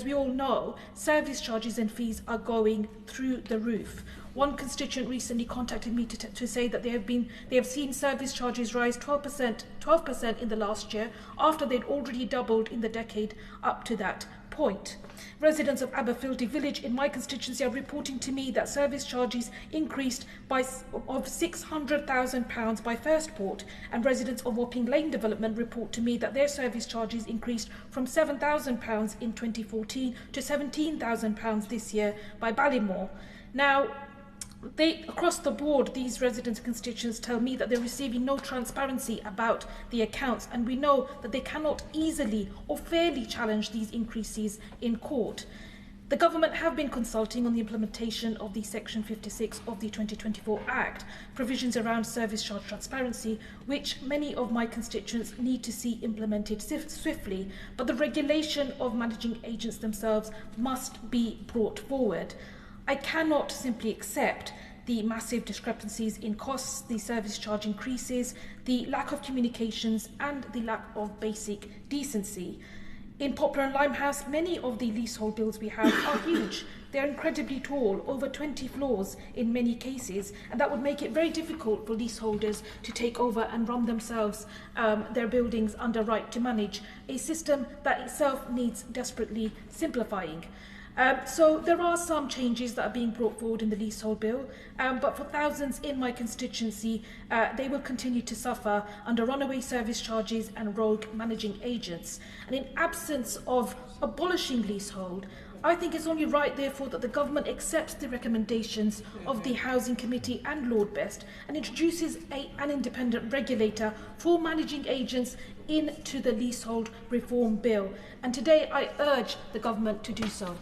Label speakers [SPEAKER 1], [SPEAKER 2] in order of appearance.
[SPEAKER 1] we all know, service charges and fees are going through the roof. One constituent recently contacted me to say that they have seen service charges rise 12% in the last year, after they'd already doubled in the decade up to that point. Residents of Aberfieldy Village in my constituency are reporting to me that service charges increased of £600,000 by First Port, and residents of Wapping Lane development report to me that their service charges increased from £7,000 in 2014 to £17,000 this year by Ballymore. Now, across the board, these residents and constituents tell me that they're receiving no transparency about the accounts, and we know that they cannot easily or fairly challenge these increases in court. The government have been consulting on the implementation of the Section 56 of the 2024 Act, provisions around service charge transparency, which many of my constituents need to see implemented swiftly, but the regulation of managing agents themselves must be brought forward. I cannot simply accept the massive discrepancies in costs, the service charge increases, the lack of communications, and the lack of basic decency. In Poplar and Limehouse, many of the leasehold bills we have are huge. They are incredibly tall, over 20 floors in many cases, and that would make it very difficult for leaseholders to take over and run themselves their buildings under right to manage, a system that itself needs desperately simplifying. So there are some changes that are being brought forward in the leasehold bill, but for thousands in my constituency, they will continue to suffer under runaway service charges and rogue managing agents. And in absence of abolishing leasehold, I think it's only right, therefore, that the government accepts the recommendations of the Housing Committee and Lord Best and introduces an independent regulator for managing agents into the leasehold reform bill. And today I urge the government to do so.